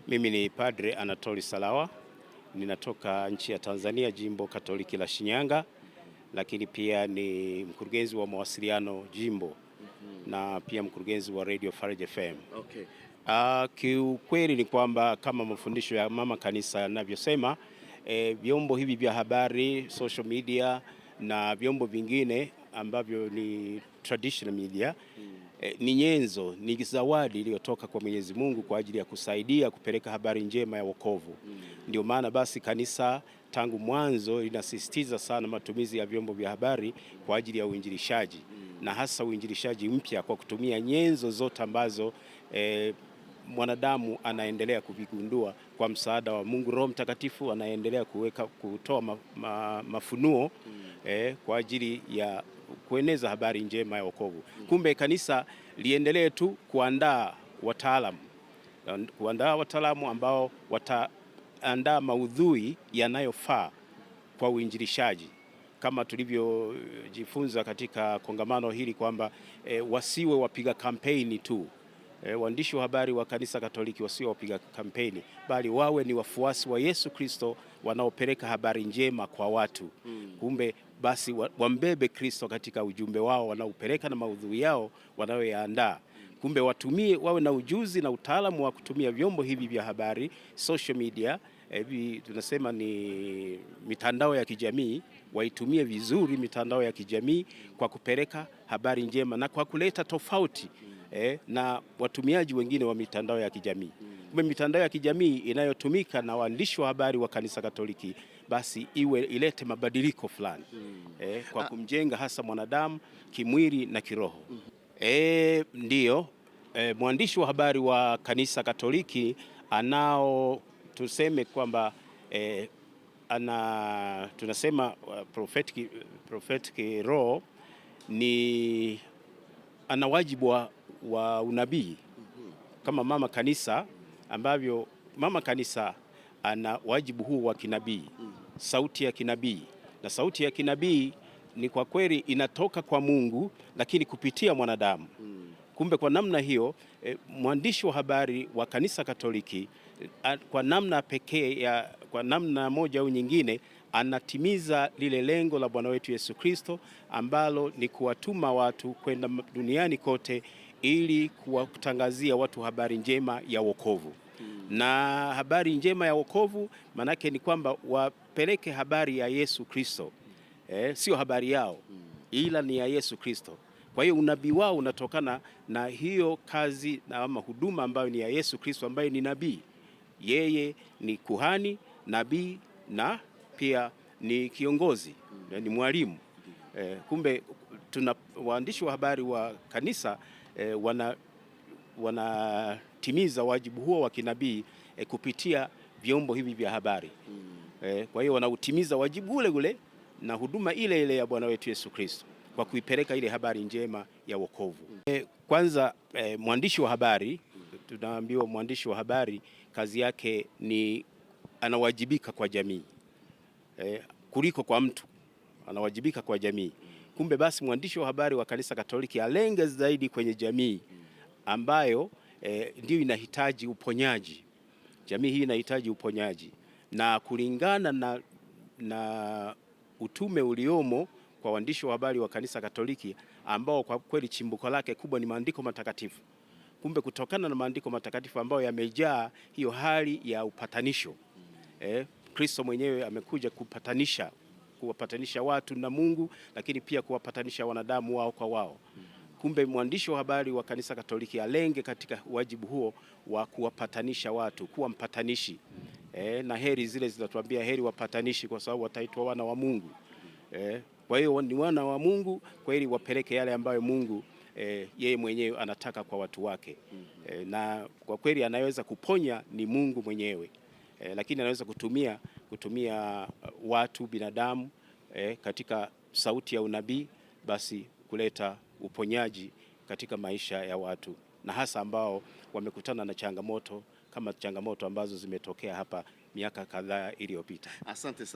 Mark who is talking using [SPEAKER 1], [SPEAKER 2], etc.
[SPEAKER 1] Mimi ni Padre Anatoli Salawa, ninatoka nchi ya Tanzania, Jimbo Katoliki la Shinyanga, lakini pia ni mkurugenzi wa mawasiliano Jimbo na pia mkurugenzi wa Radio Faraja FM.
[SPEAKER 2] Okay.
[SPEAKER 1] Kiukweli ni kwamba kama mafundisho ya Mama Kanisa yanavyosema, vyombo hivi vya habari, social media na vyombo vingine ambavyo ni traditional media ni nyenzo, ni zawadi iliyotoka kwa Mwenyezi Mungu kwa ajili ya kusaidia kupeleka habari njema ya wokovu. Ndio maana basi kanisa tangu mwanzo linasisitiza sana matumizi ya vyombo vya habari kwa ajili ya uinjilishaji na hasa uinjilishaji mpya kwa kutumia nyenzo zote ambazo mwanadamu anaendelea kuvigundua kwa msaada wa Mungu. Roho Mtakatifu anaendelea kutoa mafunuo kwa ajili ya kueneza habari njema ya wokovu. Kumbe kanisa liendelee tu kuandaa wataalamu ambao wataandaa maudhui yanayofaa kwa uinjilishaji, kama tulivyojifunza katika kongamano hili kwamba wasiwe wapiga kampeni tu. Waandishi wa habari wa Kanisa Katoliki wasiwe wapiga kampeni, bali wawe ni wafuasi wa Yesu Kristo wanaopeleka habari njema kwa watu. Kumbe basi wambebe Kristo katika ujumbe wao wanaopeleka na maudhui yao wanayoyaandaa. Kumbe wawe na ujuzi na utaalamu wa kutumia vyombo hivi vya habari, social media, tunasema ni mitandao ya kijamii. Waitumie vizuri mitandao ya kijamii kwa kupeleka habari njema na kwa kuleta tofauti na watumiaji wengine wa mitandao ya kijamii. Kumbe mitandao ya kijamii inayotumika na waandishi wa habari wa Kanisa Katoliki basi ilete mabadiliko fulani kwa kumjenga hasa mwanadamu kimwili na kiroho. Ndiyo, mwandishi wa habari wa Kanisa Katoliki tuseme kwamba tunasema prophetic role, ni ana wajibu wa unabii kama mama kanisa, ambavyo mama kanisa ana wajibu huu wa kinabii, sauti ya kinabii. Na sauti ya kinabii ni kwa kweli inatoka kwa Mungu lakini kupitia mwanadamu. Kumbe kwa namna hiyo mwandishi wa habari wa Kanisa Katoliki kwa namna pekee, kwa namna moja au nyingine, anatimiza lile lengo la Bwana wetu Yesu Kristo ambalo ni kuwatuma watu kwenda duniani kote ili kuwatangazia watu habari njema ya wokovu. Na habari njema ya wokovu manake ni kwamba wapeleke habari ya Yesu Kristo. Sio habari yao, ila ni ya Yesu Kristo. Kwa hiyo unabii wao unatokana na hiyo kazi na ama huduma ambayo ni ya Yesu Kristo, ambaye ni nabii. Yeye ni kuhani, nabii na pia ni kiongozi, ni mwalimu. Kumbe waandishi wa habari wa kanisa wanatimiza wajibu huo wa kinabii kupitia vyombo hivi vya habari. Kwa hiyo wanautimiza wajibu ule na huduma ile ya Bwana wetu Yesu Kristo kwa kuipeleka ile habari njema ya wokovu. Kwanza mwandishi wa habari, tunaambiwa mwandishi wa habari kazi yake ni anawajibika kwa jamii kuliko kwa mtu, anawajibika kwa jamii. Kumbe basi mwandishi wa habari wa Kanisa Katoliki alenge zaidi kwenye jamii ambayo ndio inahitaji uponyaji. Jamii hii inahitaji uponyaji, na kulingana na utume uliomo kwa waandishi wa habari wa Kanisa Katoliki ambao kwa kweli chimbuko lake kubwa ni maandiko matakatifu. Kumbe kutokana na maandiko matakatifu ambayo yamejaa hiyo hali ya upatanisho, Kristo mwenyewe amekuja kuwapatanisha watu na Mungu, lakini pia kuwapatanisha wanadamu wao kwa wao. Kumbe mwandishi wa habari wa Kanisa Katoliki alenge katika wajibu huo wa kuwapatanisha watu, kuwa mpatanishi. Na heri zile zinatuambia heri wapatanishi kwa sababu wataitwa wana wa Mungu. Kwa hiyo ni wana wa Mungu kweli, wapeleke yale ambayo Mungu yeye mwenyewe anataka kwa watu wake. Na kwa kweli anaweza kuponya ni Mungu mwenyewe, lakini anaweza kutumia watu binadamu katika sauti ya unabii, basi kuleta uponyaji katika maisha ya watu, na hasa ambao wamekutana na changamoto kama changamoto ambazo zimetokea hapa miaka kadhaa iliyopita.
[SPEAKER 2] Asante sana.